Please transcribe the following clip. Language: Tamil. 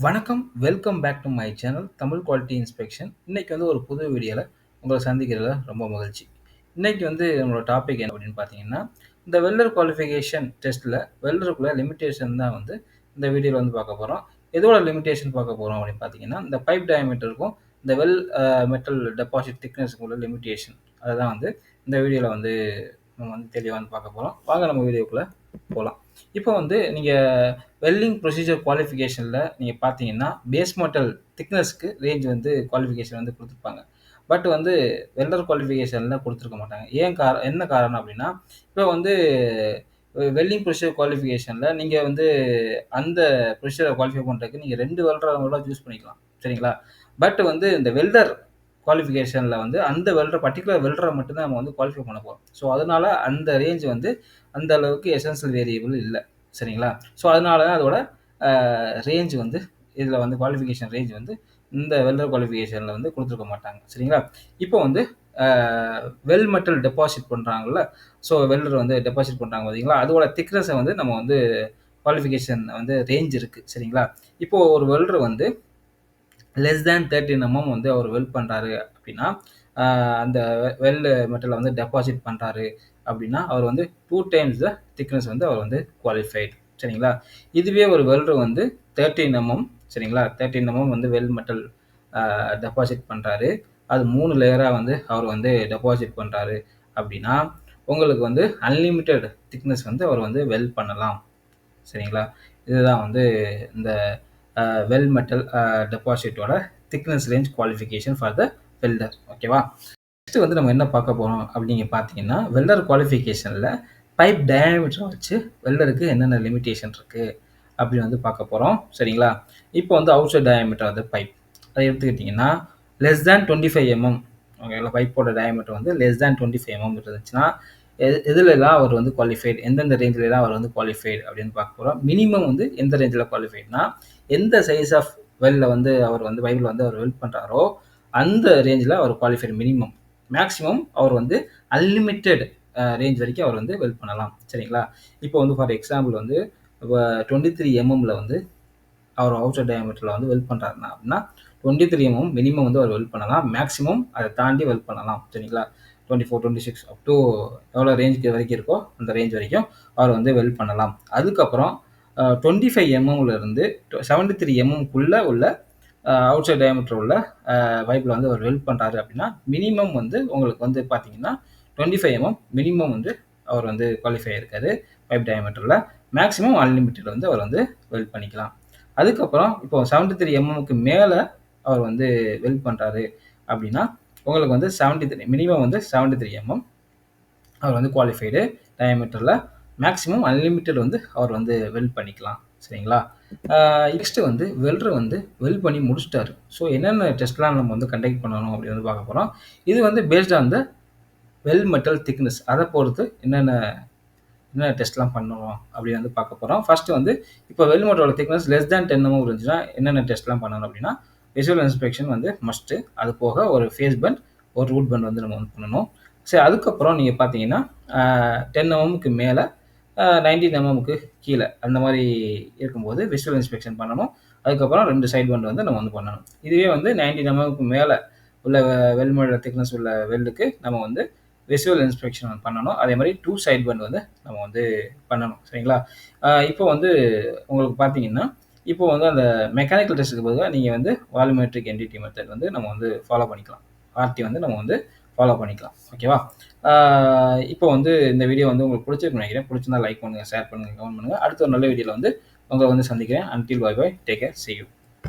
வணக்கம். Welcome back to my channel Tamil quality inspection. இன்னைக்கு வந்து ஒரு புது வீடியோல உங்கள சந்திக்கிறதுல ரொம்ப மகிழ்ச்சி. இன்னைக்கு வந்து நம்மளோட டாபிக் என்ன அப்படின்னு பார்த்தீங்கன்னா, இந்த வெல்டர் குவாலிஃபிகேஷன் டெஸ்ட்ல வெல்டருக்குள்ள லிமிட்டேஷன் தான் வந்து இந்த வீடியோல வந்து பார்க்க போறோம். எதோட லிமிட்டேஷன் பார்க்க போறோம் அப்படின்னு பார்த்தீங்கன்னா, இந்த பைப் டயாமீட்டருக்கும் இந்த மெட்டல் டெபாசிட் திக்னஸ்க்கும் உள்ள லிமிட்டேஷன். அததான் வந்து இந்த வீடியோல வந்து நம்ம வந்து தெளிவா வந்து பார்க்க போறோம். வாங்க நம்ம வீடியோக்குள்ள போலாம். இப்போ வந்து நீங்க வெல்டிங் ப்ரொசீஜர் குவாலிஃபிகேஷன்ல நீங்க பார்த்தீங்கன்னா, பேஸ் மெட்டல் திக்னஸ்க்கு ரேஞ்ச் வந்து குவாலிஃபிகேஷன் வந்து குடுத்துருப்பாங்க. பட் வந்து வெல்டர் குவாலிஃபிகேஷன்ல குடுத்துருக்க மாட்டாங்க. என்ன காரணம் அப்டின்னா, இப்போ வந்து வெல்டிங் ப்ரொசீஜர் குவாலிஃபிகேஷன்ல நீங்க வந்து அந்த ப்ரொசீஜர குவாலிஃபை பண்றதுக்கு நீங்க 2 வெல்டர கூட சூஸ் பண்ணிக்கலாம். சரிங்களா? பட் வந்து இந்த வெல்டர் குவாலிஃபிகேஷன்ல வந்து அந்த பர்ட்டிகுலர் வெல்டர மட்டும் தான் நம்ம வந்து குவாலிஃபை பண்ண போறோம். ஸோ அதனால அந்த ரேஞ்ச் வந்து அந்த அளவுக்கு எசென்ஷியல் வேரியபிள் இல்ல. சரிங்களா? ஸோ அதனால தான் அதோட ரேஞ்ச் வந்து இதில வந்து குவாலிஃபிகேஷன் ரேஞ்ச் வந்து இந்த வெல்டர் குவாலிஃபிகேஷன்ல வந்து குடுத்துருக்க மாட்டாங்க. சரிங்களா? இப்போ வந்து அ வெல் மெட்டல் டெபாசிட் பண்றாங்கல்ல, ஸோ வெல்டர் வந்து டெபாசிட் பண்றாங்க பார்த்தீங்களா, அதோட திக்னஸ வந்து நம்ம வந்து குவாலிஃபிகேஷன் வந்து ரேஞ்ச் இருக்கு. சரிங்களா? இப்போ ஒரு வெல்டர் வந்து லெஸ் தேன் 13 வந்து அவர் வெல்ட் பண்றாரு அப்படின்னா, அந்த வெல்டு மெட்டல வந்து டெபாசிட் பண்றாரு அப்படின்னா, அவர் வந்து 2 டைம்ஸ் த திக்னஸ் வந்து அவர் வந்து குவாலிஃபைட். சரிங்களா? இதுவே ஒரு வெல்டர் வந்து 13 சரிங்களா? 13 வந்து வெல் மெட்டல் டெபாசிட் பண்றாரு. அது 3 லேயரா வந்து அவர் வந்து டெபாசிட் பண்றாரு அப்படின்னா, உங்களுக்கு வந்து அன்லிமிட்டெட் திக்னஸ் வந்து அவர் வந்து வெல்ட் பண்ணலாம். சரிங்களா? இதுதான் வந்து இந்த வெல் மெட்டல் டெபாசிட்டோட thickness range qualification for the welder. ஓகேவா? நெக்ஸ்ட் வந்து நம்ம என்ன பார்க்க போறோம் அப்படின்னு பார்த்தீங்கன்னா, வெல்டர் குவாலிஃபிகேஷன்ல பைப் டயாமீட்டர் வச்சு வெல்டருக்கு என்னென்ன லிமிட்டேஷன் இருக்கு அப்படின்னு வந்து பார்க்க போறோம். சரிங்களா? இப்போ வந்து outside diameter of the pipe அதை எடுத்துக்கிட்டிங்கன்னா, லெஸ் தேன் 25 ஓகேங்களா? பைப்போட டயாமீட்டர் வந்து லெஸ் தேன் 25 இருந்துச்சுன்னா, எதுலலாம் அவர் வந்து குவாலிஃபைட், எந்தெந்த ரேஞ்சிலலாம் அவர் வந்து குவாலிஃபைட் அப்படின்னு பார்க்க போறோம். மினிமம் வந்து எந்த ரேஞ்சில குவாலிஃபைட்னா, எந்த சைஸ் ஆஃப் வெல்ல வந்து அவர் வந்து பைபிள் வந்து அவர் வெல்ட் பண்றாரோ, அந்த ரேஞ்சில அவர் குவாலிஃபைட் மினிமம். மேக்ஸிமம் அவர் வந்து அன்லிமிட்டெட் ரேஞ்ச் வரைக்கும் அவர் வந்து வெல்ட் பண்ணலாம். சரிங்களா? இப்போ வந்து ஃபார் எக்ஸாம்பிள் வந்து இப்ப 23 எம்எம்ல வந்து அவர் அவுட்டர் டயாமீட்டர்ல வந்து வெல்ட் பண்றாருன்னா அப்படின்னா 23 மினிமம் வந்து அவர் வெல்ட் பண்ணலாம். மேக்ஸிமம் அதை தாண்டி வெல்ட் பண்ணலாம். சரிங்களா? 24, 26 அப் டு எவ்வளோ ரேஞ்சுக்கு வரைக்கும் இருக்கோ அந்த ரேஞ்ச் வரைக்கும் அவர் வந்து வெல்ட் பண்ணலாம். அதுக்கப்புறம் 25 எம்எம்ல இருந்து 73 எம்எம்க்குள்ள உள்ள அவுட் சைட் டயாமீட்டர் உள்ள பைப்பில் வந்து அவர் வெல்ட் பண்ணுறாரு அப்படின்னா மினிமம் வந்து உங்களுக்கு வந்து பார்த்தீங்கன்னா 25 மினிமம் வந்து அவர் வந்து குவாலிஃபை ஆயிருக்காரு பைப் டயாமீட்டரில். மேக்ஸிமம் அன்லிமிட்டட் வந்து அவர் வந்து வெல்ட் பண்ணிக்கலாம். அதுக்கப்புறம் இப்போ 73 எம்எம்க்கு மேலே அவர் வந்து வெல்ட் பண்ணுறாரு அப்படின்னா உங்களுக்கு வந்து 73 மினிமம் வந்து 73 அவர் வந்து குவாலிஃபைடு டயாமீட்டரில். மேக்ஸிமம் அன்லிமிட்டட் வந்து அவர் வந்து வெல்ட் பண்ணிக்கலாம். சரிங்களா? நெக்ஸ்ட் வந்து வெல்டர் வந்து வெல்ட் பண்ணி முடிச்சிட்டாரு. ஸோ என்னென்ன டெஸ்ட்லாம் நம்ம வந்து கண்டக்ட் பண்ணணும் அப்படின்னு வந்து பார்க்க போகிறோம். இது வந்து based on the well metal thickness. அதை பொறுத்து என்ன டெஸ்ட்லாம் பண்ணணும் அப்படின்னு வந்து பார்க்க போகிறோம். ஃபர்ஸ்ட் வந்து இப்போ வெல் மெட்டலோட திக்னஸ் லெஸ் தேன் 10 இருந்துச்சுன்னா என்னென்ன டெஸ்ட்லாம் பண்ணணும் அப்படின்னா, விசுவல் இன்ஸ்பெக்ஷன் வந்து மஸ்ட்டு. அது போக ஒரு ஃபேஸ் பண்ட், ஒரு ரூட் பண்ட் வந்து நம்ம வந்து பண்ணணும். சரி, அதுக்கப்புறம் நீங்கள் பார்த்தீங்கன்னா 10 எம்எம்க்கு மேலே 19 எம்எம்க்கு கீழே அந்த மாதிரி இருக்கும்போது விசுவல் இன்ஸ்பெக்ஷன் பண்ணணும். அதுக்கப்புறம் 2 சைட் பண்ட் வந்து நம்ம வந்து பண்ணணும். இதுவே வந்து 19 எம்எம்க்கு மேலே உள்ள வெல் மெட்டல் திக்னஸ் உள்ள வெல்டுக்கு நம்ம வந்து விசுவல் இன்ஸ்பெக்ஷன் பண்ணணும். அதே மாதிரி 2 சைட் பண்ட் வந்து நம்ம வந்து பண்ணணும். சரிங்களா? இப்போ வந்து உங்களுக்கு பார்த்தீங்கன்னா, இப்போ வந்து அந்த மெக்கானிக்கல் டெஸ்ட்டுக்கு பதிலா நீங்கள் வந்து வால்யூமெட்ரிக் என்டிட்டி மெத்தட் வந்து நம்ம வந்து ஃபாலோ பண்ணிக்கலாம். ஆர்டி வந்து நம்ம வந்து ஃபாலோ பண்ணிக்கலாம். ஓகேவா? இப்போ வந்து இந்த வீடியோ வந்து உங்களுக்கு பிடிச்சிருக்குன்னு நினைக்கிறேன். பிடிச்சிருந்தா லைக் பண்ணுங்கள், ஷேர் பண்ணுங்கள், கமெண்ட் பண்ணுங்கள். அடுத்த ஒரு நல்ல வீடியோவில் வந்து உங்களை வந்து சந்திக்கிறேன். Until bye bye. Take care. see you.